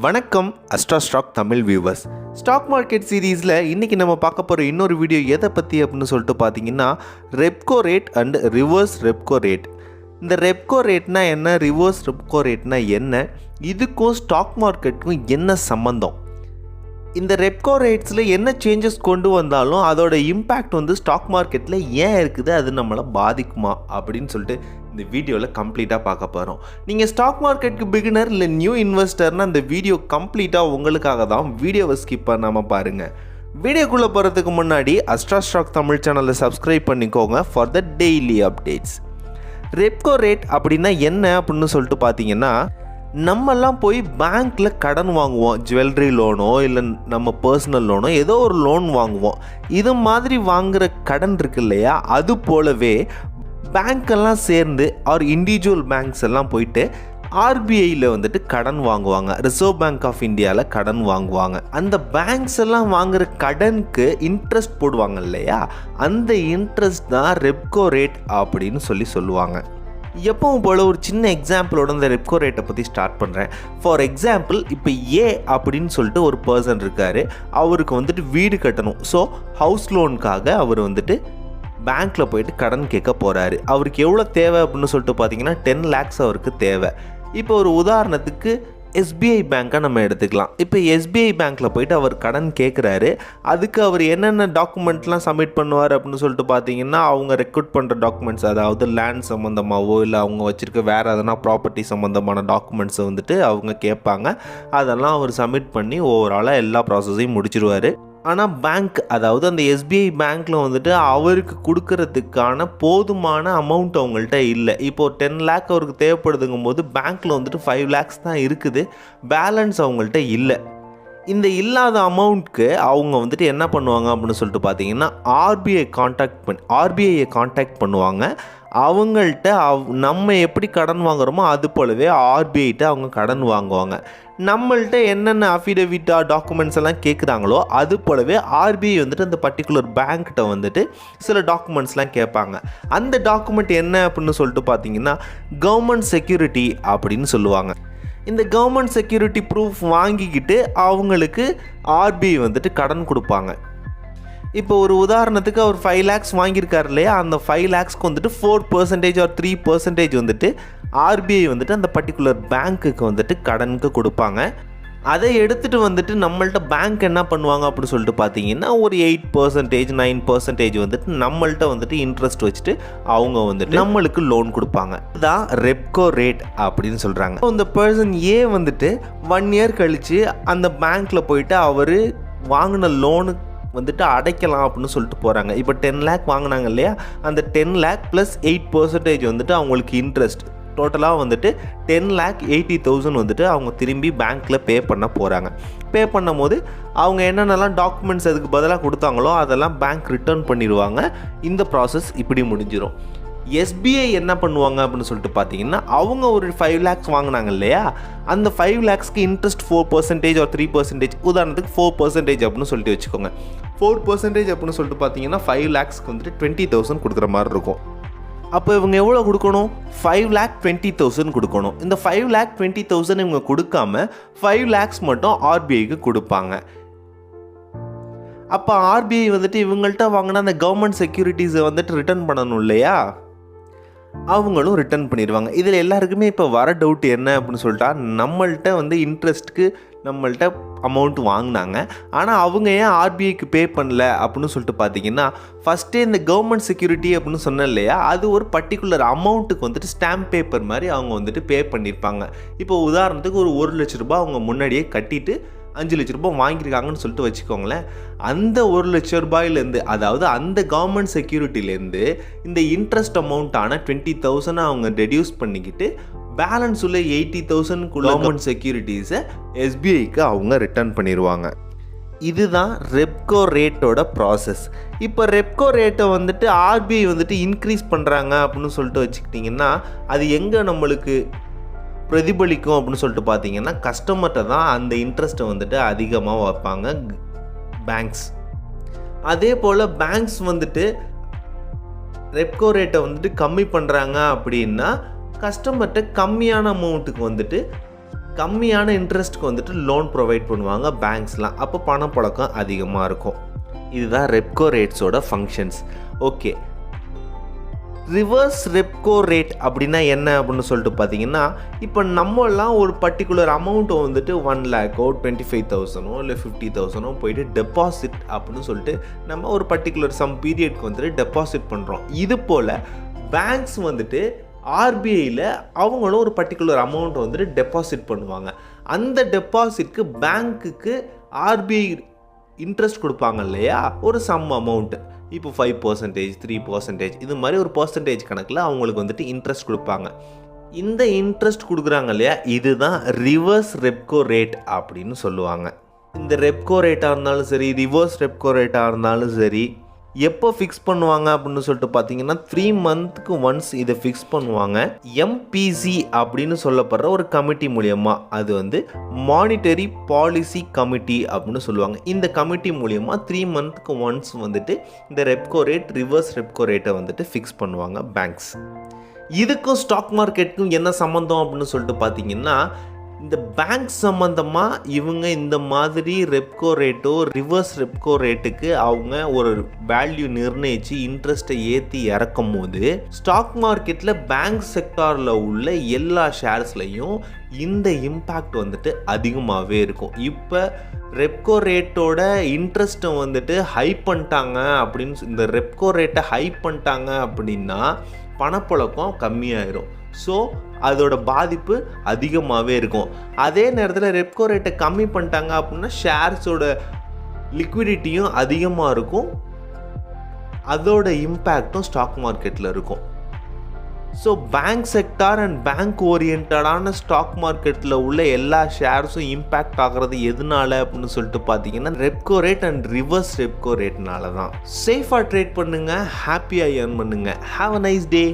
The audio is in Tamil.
வணக்கம் AstraStockTamil வியூவர்ஸ். ஸ்டாக் மார்க்கெட் சீரீஸில் இன்றைக்கி நம்ம பார்க்க போகிற இன்னொரு வீடியோ எதை பற்றி அப்படின்னு சொல்லிட்டு பார்த்தீங்கன்னா repo rate and reverse repo rate. இந்த ரெப்கோ ரேட்னா என்ன, ரிவர்ஸ் ரெப்கோ ரேட்னா என்ன, இதுக்கும் ஸ்டாக் மார்க்கெட்டுக்கும் என்ன சம்மந்தம், இந்த ரெப்கோ ரேட்ஸில் என்ன சேஞ்சஸ் கொண்டு வந்தாலும் அதோட இம்பேக்ட் வந்து ஸ்டாக் மார்க்கெட்டில் ஏன் இருக்குது, அது நம்மளை பாதிக்குமா அப்படின்னு சொல்லிட்டு இந்த வீடியோவில் கம்ப்ளீட்டாக பார்க்க போகிறோம். நீங்கள் ஸ்டாக் மார்க்கெட்டுக்கு பிகினர் இல்லை நியூ இன்வெஸ்டர்னால் இந்த வீடியோ கம்ப்ளீட்டாக உங்களுக்காக தான். வீடியோவை ஸ்கிப் பண்ணாமல் பாருங்கள். வீடியோக்குள்ளே போகிறதுக்கு முன்னாடி AstraStockTamil சேனலை சப்ஸ்கிரைப் பண்ணிக்கோங்க for the daily updates. Repco rate அப்படின்னா என்ன அப்படின்னு சொல்லிட்டு பார்த்தீங்கன்னா, நம்மெல்லாம் போய் பேங்க்கில் கடன் வாங்குவோம், ஜுவல்லரி லோனோ இல்லை நம்ம பர்சனல் லோனோ ஏதோ ஒரு லோன் வாங்குவோம். இது மாதிரி வாங்குகிற கடன் இருக்கு இல்லையா, அது போலவே பேங்க்கெல்லாம் சேர்ந்து ஆர் இண்டிவிஜுவல் பேங்க்ஸ் எல்லாம் போயிட்டு ஆர்பிஐயில் வந்துட்டு கடன் வாங்குவாங்க, ரிசர்வ் பேங்க் ஆஃப் இந்தியாவில் கடன் வாங்குவாங்க. அந்த பேங்க்ஸ் எல்லாம் வாங்குகிற கடனுக்கு இன்ட்ரெஸ்ட் போடுவாங்க இல்லையா, அந்த இன்ட்ரெஸ்ட் தான் ரெப்கோ ரேட் அப்படின்னு சொல்லுவாங்க. எப்பவும் போல் ஒரு சின்ன எக்ஸாம்பிளோட இந்த ரெப்கோ ரேட்டை பற்றி ஸ்டார்ட் பண்ணுறேன். ஃபார் எக்ஸாம்பிள், இப்போ ஏ அப்படின்னு சொல்லிட்டு ஒரு பர்சன் இருக்கார். அவருக்கு வந்துட்டு வீடு கட்டணும். ஸோ ஹவுஸ் லோனுக்காக அவர் வந்துட்டு பேங்க்கில் போயிட்டு கடன் கேட்க போகிறாரு. அவருக்கு எவ்வளோ தேவை அப்படின்னு சொல்லிட்டு பார்த்தீங்கன்னா 10 lakhs அவருக்கு தேவை. இப்போ ஒரு உதாரணத்துக்கு எஸ்பிஐ பேங்க்கை நம்ம எடுத்துக்கலாம். இப்போ எஸ்பிஐ பேங்க்கில் போயிட்டு அவர் கடன் கேட்குறாரு. அதுக்கு அவர் என்னென்ன டாக்குமெண்ட்லாம் சப்மிட் பண்ணுவார் அப்படின்னு சொல்லிட்டு பார்த்தீங்கன்னா, அவங்க ரெக்ரூட் பண்ணுற டாக்குமெண்ட்ஸ், அதாவது லேண்ட் சம்மந்தமாகவோ இல்லை அவங்க வச்சுருக்க வேறு எதனா ப்ராப்பர்ட்டி சம்மந்தமான டாக்குமெண்ட்ஸை வந்துட்டு அவங்க கேட்பாங்க. அதெல்லாம் அவர் சப்மிட் பண்ணி ஓவராலாக எல்லா ப்ராசஸையும் முடிச்சிருவார். ஆனால் பேங்க், அதாவது அந்த எஸ்பிஐ பேங்க்கில் வந்துட்டு அவருக்கு கொடுக்கறதுக்கான போதுமான அமௌண்ட் அவங்கள்ட்ட இல்லை. இப்போது 10 lakh அவருக்கு தேவைப்படுதுங்கும் போது பேங்க்கில் வந்துட்டு 5 lakhs தான் இருக்குது, பேலன்ஸ் அவங்கள்ட்ட இல்லை. இந்த இல்லாத அமௌண்ட்க்கு அவங்க வந்துட்டு என்ன பண்ணுவாங்க அப்படின்னு சொல்லிட்டு பார்த்தீங்கன்னா, ஆர்பிஐயை காண்டாக்ட் பண்ணுவாங்க. அவங்கள்ட்ட நம்ம எப்படி கடன் வாங்குகிறோமோ அது போலவே ஆர்பிஐட்ட அவங்க கடன் வாங்குவாங்க. நம்மள்ட்ட என்னென்ன அஃபிடவிட்டா டாக்குமெண்ட்ஸ் எல்லாம் கேட்குறாங்களோ அது போலவே ஆர்பிஐ வந்துட்டு அந்த பர்டிகுலர் பேங்க்கிட்ட வந்துட்டு சில டாக்குமெண்ட்ஸ்லாம் கேட்பாங்க. அந்த டாக்குமெண்ட் என்ன அப்படின்னு சொல்லிட்டு பார்த்தீங்கன்னா, கவர்மெண்ட் செக்யூரிட்டி அப்படின்னு சொல்லுவாங்க. இந்த கவர்மெண்ட் செக்யூரிட்டி ப்ரூஃப் வாங்கிக்கிட்டு அவங்களுக்கு ஆர்பிஐ வந்துட்டு கடன் கொடுப்பாங்க. இப்போ ஒரு உதாரணத்துக்கு அவர் 5 lakhs வாங்கியிருக்காரு இல்லையா, அந்த 5 lakhsக்கு வந்துட்டு 4% ஆர் 3% வந்துட்டு ஆர்பிஐ வந்துட்டு அந்த பர்டிகுலர் பேங்க்குக்கு வந்துட்டு கடனுக்கு கொடுப்பாங்க. அதை எடுத்துகிட்டு வந்துட்டு நம்மள்ட்ட பேங்க் என்ன பண்ணுவாங்க அப்படின்னு சொல்லிட்டு பார்த்தீங்கன்னா, ஒரு 8% 9% வந்துட்டு நம்மள்ட்ட வந்துட்டு இன்ட்ரெஸ்ட் வச்சுட்டு அவங்க வந்துட்டு நம்மளுக்கு லோன் கொடுப்பாங்க. இதுதான் ரெப்கோ ரேட் அப்படின்னு சொல்கிறாங்க. இந்த பர்சன் ஏ வந்துட்டு 1 year கழித்து அந்த பேங்க்கில் போயிட்டு அவர் வாங்கின லோனு வந்துட்டு அடைக்கலாம் அப்படின்னு சொல்லிட்டு போகிறாங்க. இப்போ 10 lakh வாங்கினாங்க இல்லையா, அந்த 10 lakh + 8% வந்துட்டு அவங்களுக்கு இன்ட்ரெஸ்ட், டோட்டலாக வந்துட்டு 10,80,000 வந்துட்டு அவங்க திரும்பி பேங்க்கில் பே பண்ண போகிறாங்க. பே பண்ணும் போது அவங்க என்னென்னலாம் டாக்குமெண்ட்ஸ் அதுக்கு பதிலாக கொடுத்தாங்களோ அதெல்லாம் பேங்க் ரிட்டர்ன் பண்ணிடுவாங்க. இந்த ப்ராசஸ் இப்படி முடிஞ்சிடும். எஸ்பிஐ என்ன பண்ணுவாங்க அப்படின்னு சொல்லிட்டு பார்த்தீங்கன்னா, அவங்க ஒரு 5 lakhs வாங்கினாங்க இல்லையா, அந்த 5 lakhsக்கு இன்ட்ரெஸ்ட் 4% ஆர் 3%, உதாரணத்துக்கு 4% அப்படின்னு சொல்லிட்டு வச்சுக்கோங்க. 4% அப்படின்னு சொல்லிட்டு பார்த்தீங்கன்னா 5 lakhsக்கு வந்துட்டு 20,000 கொடுக்குற மாதிரி இருக்கும். அப்போ இவங்க எவ்வளோ கொடுக்கணும், 5,20,000 கொடுக்கணும். இந்த 5,20,000 இவங்க கொடுக்காம 5 lakhs மட்டும் ஆர்பிஐக்கு கொடுப்பாங்க. அப்போ ஆர்பிஐ வந்துட்டு இவங்கள்ட்ட வாங்கினா அந்த கவர்மெண்ட் செக்யூரிட்டிஸை வந்துட்டு ரிட்டர்ன் பண்ணணும் இல்லையா, அவங்களும் ரிட்டர்ன் பண்ணிடுவாங்க. இதில் எல்லாருக்குமே இப்போ வர டவுட் என்ன அப்படின்னு சொல்லிட்டா, நம்மள்ட்ட வந்து இன்ட்ரெஸ்ட்டுக்கு நம்மள்ட்ட அமௌண்ட் வாங்கினாங்க, ஆனால் அவங்க ஏன் ஆர்பிஐக்கு பே பண்ணல அப்படின்னு சொல்லிட்டு பார்த்தீங்கன்னா, ஃபஸ்ட்டே இந்த கவர்மெண்ட் செக்யூரிட்டி அப்படின்னு சொன்னேன் இல்லையா, அது ஒரு பர்டிகுலர் அமௌண்ட்டுக்கு வந்துட்டு ஸ்டாம்ப் பேப்பர் மாதிரி அவங்க வந்துட்டு பே பண்ணியிருப்பாங்க. இப்போ உதாரணத்துக்கு ஒரு 1 லட்ச ரூபாய் அவங்க முன்னாடியே கட்டிட்டு 5 லட்ச ரூபாய் வாங்கியிருக்காங்கன்னு சொல்லிட்டு வச்சுக்கோங்களேன். அந்த 1 லட்ச ரூபாயிலேருந்து, அதாவது அந்த கவர்மெண்ட் செக்யூரிட்டிலேருந்து இந்த இன்ட்ரெஸ்ட் அமௌண்ட்டான 20,000 அவங்க ரெடியூஸ் பண்ணிக்கிட்டு பேலன்ஸ் உள்ள 80,000 கவர்மெண்ட் செக்யூரிட்டிஸை எஸ்பிஐக்கு அவங்க ரிட்டர்ன் பண்ணிடுவாங்க. இதுதான் ரெப்கோ ரேட்டோட ப்ராசஸ். இப்போ ரெப்கோ ரேட்டை வந்துட்டு ஆர்பிஐ வந்துட்டு இன்க்ரீஸ் பண்ணுறாங்க அப்படின்னு சொல்லிட்டு வச்சுக்கிட்டிங்கன்னா, அது எங்கே நம்மளுக்கு பிரதிபலிக்கும் அப்படின்னு சொல்லிட்டு பார்த்தீங்கன்னா, கஸ்டமர்கிட்ட தான் அந்த இன்ட்ரெஸ்ட்டை வந்துட்டு அதிகமாக வைப்பாங்க பேங்க்ஸ். அதே போல் பேங்க்ஸ் வந்துட்டு ரெப்கோ ரேட்டை வந்துட்டு கம்மி பண்ணுறாங்க அப்படின்னா கஸ்டமர்கிட்ட கம்மியான அமௌண்ட்டுக்கு வந்துட்டு கம்மியான இன்ட்ரெஸ்ட்டுக்கு வந்துட்டு லோன் ப்ரொவைட் பண்ணுவாங்க பேங்க்ஸ்லாம். அப்போ பணப்புழக்கம் அதிகமாக இருக்கும். இதுதான் ரெப்கோ ரேட்ஸோட functions. Okay, reverse repo rate அப்படின்னா என்ன அப்படின்னு சொல்லிட்டு பார்த்தீங்கன்னா, இப்போ நம்மலாம் ஒரு பர்டிகுலர் அமௌண்ட்டை வந்துட்டு 1 lakhோ 25,000ஓ இல்லை 50,000ஓ போயிட்டு டெபாசிட் அப்படின்னு சொல்லிட்டு நம்ம ஒரு பர்டிகுலர் சம் பீரியட்க்கு வந்துட்டு டெபாசிட் பண்ணுறோம். இது போல் பேங்க்ஸ் வந்துட்டு ஆர்பிஐயில் அவங்களும் ஒரு பர்டிகுலர் அமௌண்ட்டை வந்துட்டு டெபாசிட் பண்ணுவாங்க. அந்த டெபாசிட்க்கு பேங்க்குக்கு ஆர்பிஐ இன்ட்ரெஸ்ட் கொடுப்பாங்க இல்லையா, ஒரு சம் அமௌண்ட்டு. இப்போ 5%, 3%, இது மாதிரி ஒரு பர்சன்டேஜ் கணக்கில் அவங்களுக்கு வந்துட்டு இன்ட்ரெஸ்ட் கொடுப்பாங்க. இந்த இன்ட்ரெஸ்ட் கொடுக்குறாங்க இல்லையா, இதுதான் ரிவர்ஸ் ரெப்கோ ரேட் அப்படின்னு சொல்லுவாங்க. இந்த ரெப்கோ ரேட்டாக இருந்தாலும் சரி, ரிவர்ஸ் ரெப்கோ ரேட்டாக இருந்தாலும் சரி, எப்போ ஃபிக்ஸ் பண்ணுவாங்க அப்படின்னு சொல்லிட்டு பார்த்தீங்கன்னா 3 monthsக்கு ஒன்ஸ் இதை ஃபிக்ஸ் பண்ணுவாங்க. எம்பிசி அப்படின்னு சொல்லப்படுற ஒரு கமிட்டி மூலியமாக, அது வந்து மானிட்டரி பாலிசி கமிட்டி அப்படின்னு சொல்லுவாங்க. இந்த கமிட்டி மூலியமாக 3 monthsக்கு ஒன்ஸ் வந்துட்டு இந்த ரெப்கோ ரேட், ரிவர்ஸ் ரெப்கோ ரேட்டை வந்துட்டு ஃபிக்ஸ் பண்ணுவாங்க பேங்க்ஸ். இதுக்கும் ஸ்டாக் மார்க்கெட்டுக்கும் என்ன சம்மந்தம் அப்படின்னு சொல்லிட்டு பார்த்தீங்கன்னா, இந்த பேங்க் சம்மந்தமாக இவங்க இந்த மாதிரி ரெப்கோ ரேட்டோ ரிவர்ஸ் ரெப்கோ ரேட்டுக்கு அவங்க ஒரு வேல்யூ நிர்ணயித்து இன்ட்ரெஸ்ட்டை ஏற்றி இறக்கும் போது ஸ்டாக் மார்க்கெட்டில் பேங்க் செக்டாரில் உள்ள எல்லா ஷேர்ஸ்லையும் இந்த இம்பேக்ட் வந்துட்டு அதிகமாகவே இருக்கும். இப்போ ரெப்கோ ரேட்டோட இன்ட்ரெஸ்ட்டை வந்துட்டு ஹை பண்ணிட்டாங்க அப்படின்னு, இந்த ரெப்கோ ரேட்டை ஹை பண்ணிட்டாங்க அப்படின்னா பணப்புழக்கம் கம்மியாயிரும். ஸோ அதோட பாதிப்பு அதிகமாகவே இருக்கும். அதே நேரத்தில் ரெப்கோ ரேட்டை கம்மி பண்ணிட்டாங்க அப்படின்னா ஷேர்ஸோட லிக்விடிட்டியும் அதிகமாக இருக்கும், அதோட இம்பேக்டும் ஸ்டாக் மார்க்கெட்டில் இருக்கும். So bank sector and bank ஓரியன்டான ஸ்டாக் மார்க்கெட்டில் உள்ள எல்லா ஷேர்ஸும் இம்பேக்ட் ஆகிறது எதனால அப்படின்னு சொல்லிட்டு பார்த்தீங்கன்னா repo rate and reverse repo ரேட்னால தான். சேஃபாக ட்ரேட் பண்ணுங்கள், ஹாப்பியாக ஏர்ன் பண்ணுங்கள். Have a nice day.